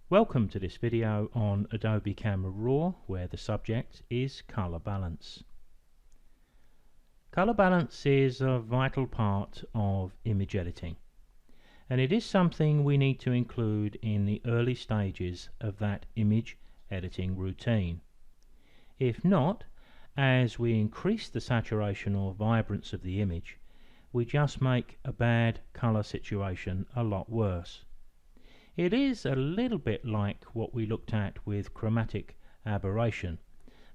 Welcome to this video on Adobe Camera Raw, where the subject is color balance. Color balance is a vital part of image editing, and it is something we need to include in the early stages of that image editing routine. If not, as we increase the saturation or vibrance of the image, we just make a bad color situation a lot worse. It is a little bit like what we looked at with chromatic aberration,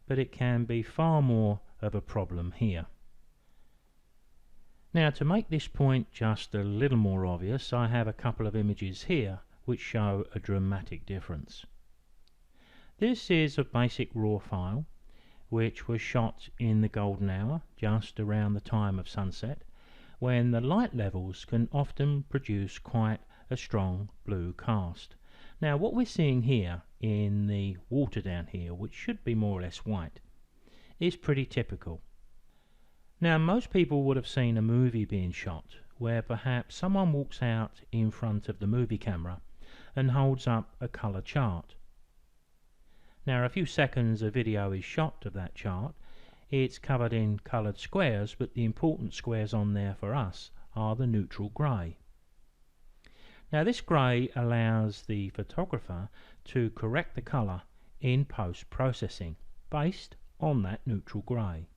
but it can be far more of a problem here. Now, to make this point just a little more obvious, I have a couple of images here which show a dramatic difference. This is a basic raw file which was shot in the golden hour, just around the time of sunset, when the light levels can often produce quite a strong blue cast. Now, what we're seeing here in the water down here, which should be more or less white, is pretty typical. Now, most people would have seen a movie being shot where perhaps someone walks out in front of the movie camera and holds up a color chart. Now, a few seconds of video is shot of that chart. It's covered in colored squares, but the important squares on there for us are the neutral grey. Now, this grey allows the photographer to correct the colour in post-processing based on that neutral grey.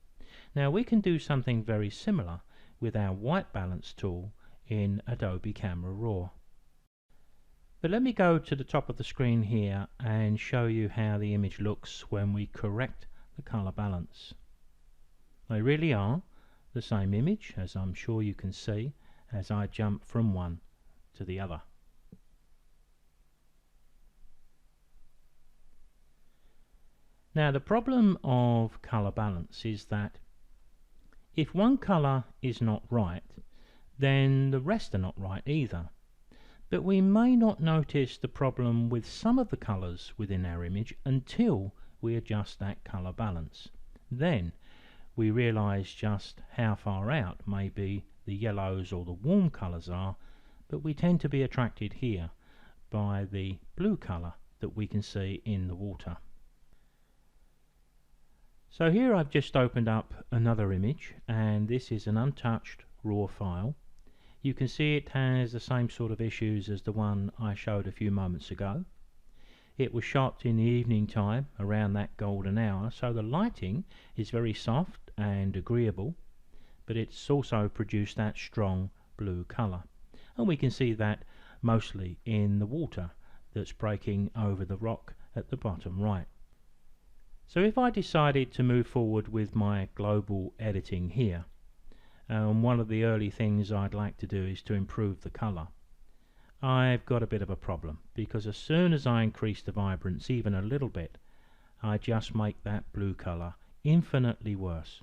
Now, we can do something very similar with our white balance tool in Adobe Camera Raw. But let me go to the top of the screen here and show you how the image looks when we correct the colour balance. They really are the same image, as I'm sure you can see as I jump from one to the other. Now, the problem of color balance is that if one color is not right, then the rest are not right either. But we may not notice the problem with some of the colors within our image until we adjust that color balance. Then we realize just how far out maybe the yellows or the warm colors are, but we tend to be attracted here by the blue color that we can see in the water. So here I've just opened up another image, and this is an untouched raw file. You can see it has the same sort of issues as the one I showed a few moments ago. It was shot in the evening time around that golden hour, so the lighting is very soft and agreeable, but it's also produced that strong blue color, and we can see that mostly in the water that's breaking over the rock at the bottom right. So if I decided to move forward with my global editing here, one of the early things I'd like to do is to improve the color. I've got a bit of a problem, because as soon as I increase the vibrance even a little bit, I just make that blue color infinitely worse.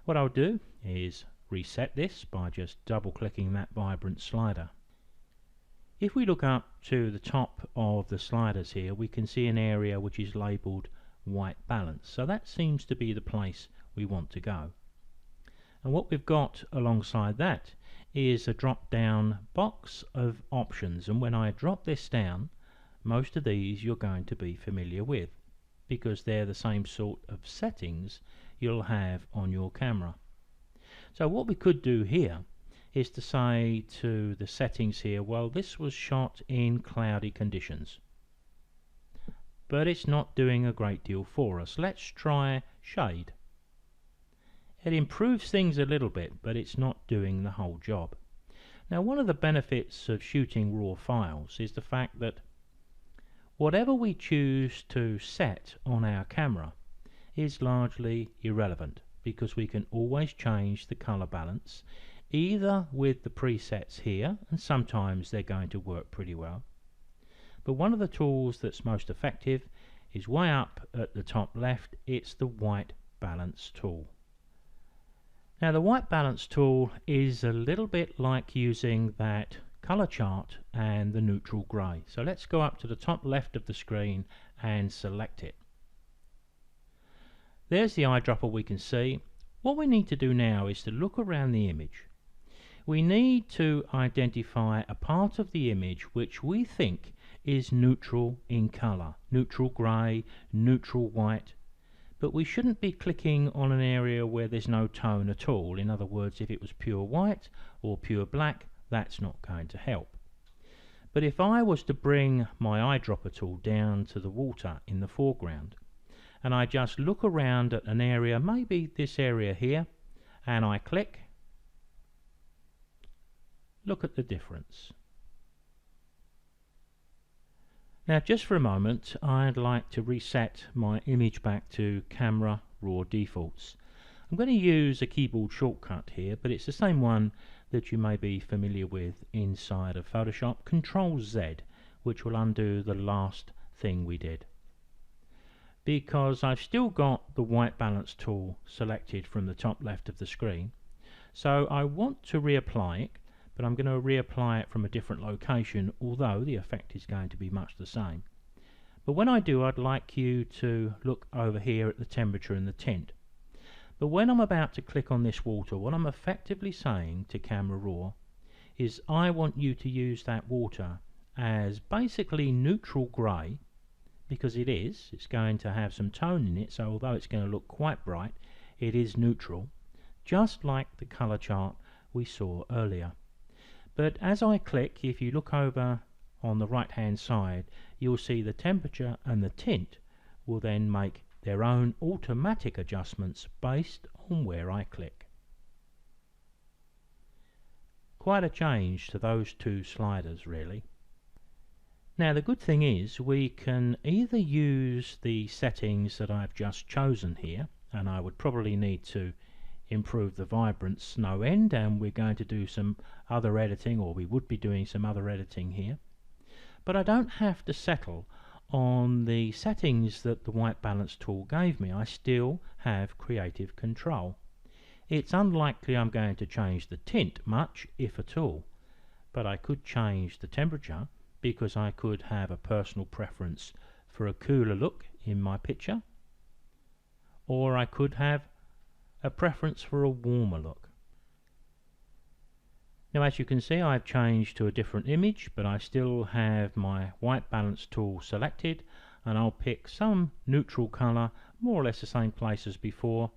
What I'll do is reset this by just double clicking that vibrance slider. If we look up to the top of the sliders here, we can see an area which is labeled white balance, so that seems to be the place we want to go. And what we've got alongside that is a drop down box of options, and when I drop this down, most of these you're going to be familiar with, because they're the same sort of settings you'll have on your camera. So what we could do here is to say to the settings here, well, this was shot in cloudy conditions, but it's not doing a great deal for us. Let's try shade. It improves things a little bit, but it's not doing the whole job. Now, one of the benefits of shooting raw files is the fact that whatever we choose to set on our camera is largely irrelevant, because we can always change the color balance either with the presets here, and sometimes they're going to work pretty well. But one of the tools that's most effective is way up at the top left. It's the white balance tool. Now, the white balance tool is a little bit like using that color chart and the neutral grey. So let's go up to the top left of the screen and select it. There's the eyedropper we can see. What we need to do now is to look around the image. We need to identify a part of the image which we think is neutral in colour, neutral grey, neutral white, but we shouldn't be clicking on an area where there's no tone at all. In other words, if it was pure white or pure black, that's not going to help. But if I was to bring my eyedropper tool down to the water in the foreground, and I just look around at an area, maybe this area here, and I click, look at the difference. Now just for a moment, I'd like to reset my image back to camera raw defaults. I'm going to use a keyboard shortcut here, but it's the same one that you may be familiar with inside of Photoshop, Control Z, which will undo the last thing we did. Because I've still got the white balance tool selected from the top left of the screen, so I want to reapply it, but I'm going to reapply it from a different location, although the effect is going to be much the same. But when I do, I'd like you to look over here at the temperature and the tint. But when I'm about to click on this water, what I'm effectively saying to Camera Raw is I want you to use that water as basically neutral grey, because it's going to have some tone in it, so although it's going to look quite bright, it is neutral, just like the colour chart we saw earlier. But as I click, if you look over on the right hand side, you'll see the temperature and the tint will then make their own automatic adjustments based on where I click. Quite a change to those two sliders, really. Now the good thing is we can either use the settings that I've just chosen here, and I would probably need to improve the vibrance no end, and we're going to do some other editing, or we would be doing some other editing here, but I don't have to settle on the settings that the white balance tool gave me. I still have creative control. It's unlikely I'm going to change the tint much, if at all, but I could change the temperature, because I could have a personal preference for a cooler look in my picture, or I could have a preference for a warmer look. Now as you can see, I've changed to a different image, but I still have my white balance tool selected, and I'll pick some neutral colour, more or less the same place as before,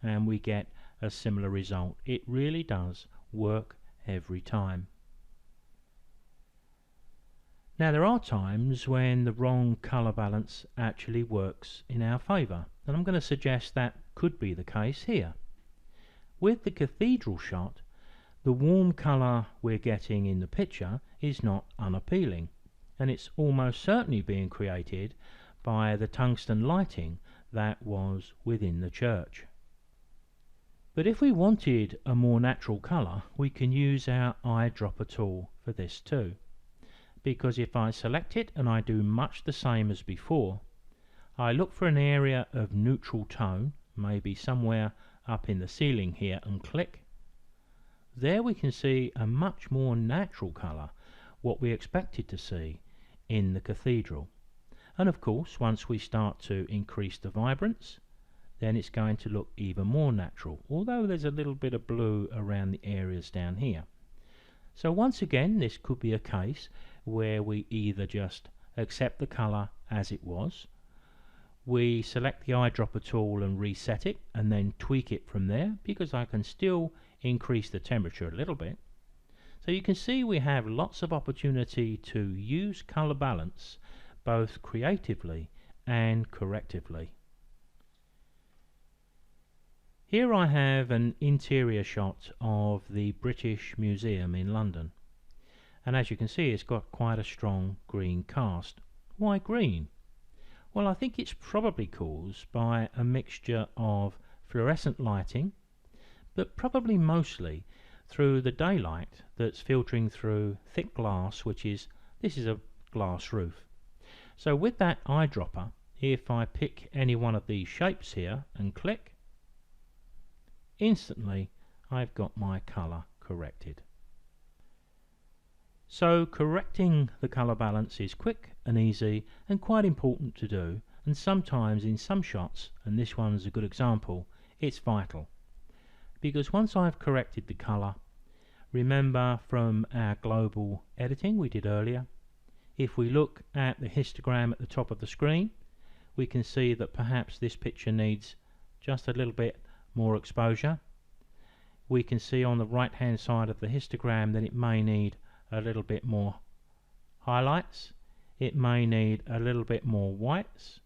and we get a similar result. It really does work every time. Now there are times when the wrong colour balance actually works in our favour, and I'm going to suggest that could be the case here. With the cathedral shot, the warm colour we're getting in the picture is not unappealing, and it's almost certainly being created by the tungsten lighting that was within the church. But if we wanted a more natural colour, we can use our eyedropper tool for this too, because if I select it and I do much the same as before, I look for an area of neutral tone, maybe somewhere up in the ceiling here, and click. There we can see a much more natural colour, what we expected to see in the cathedral. And of course, once we start to increase the vibrance, then it's going to look even more natural, although there's a little bit of blue around the areas down here. So once again, this could be a case where we either just accept the colour as it was, we select the eyedropper tool and reset it, and then tweak it from there, because I can still increase the temperature a little bit. So you can see we have lots of opportunity to use colour balance both creatively and correctively. Here I have an interior shot of the British Museum in London, and as you can see it's got quite a strong green cast. Why green? Well, I think it's probably caused by a mixture of fluorescent lighting, but probably mostly through the daylight that's filtering through thick glass, this is a glass roof. So with that eyedropper, if I pick any one of these shapes here and click, instantly I've got my colour corrected. So correcting the colour balance is quick and easy and quite important to do, and sometimes in some shots, and this one's a good example, it's vital. Because once I've corrected the colour, remember from our global editing we did earlier, If we look at the histogram at the top of the screen, we can see that perhaps this picture needs just a little bit more exposure. We can see on the right hand side of the histogram that it may need a little bit more highlights. It may need a little bit more whites.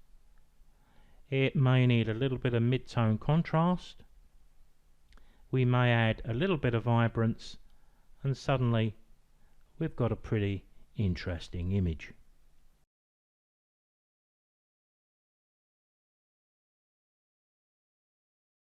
It may need a little bit of mid-tone contrast. We may add a little bit of vibrance, and suddenly we've got a pretty interesting image.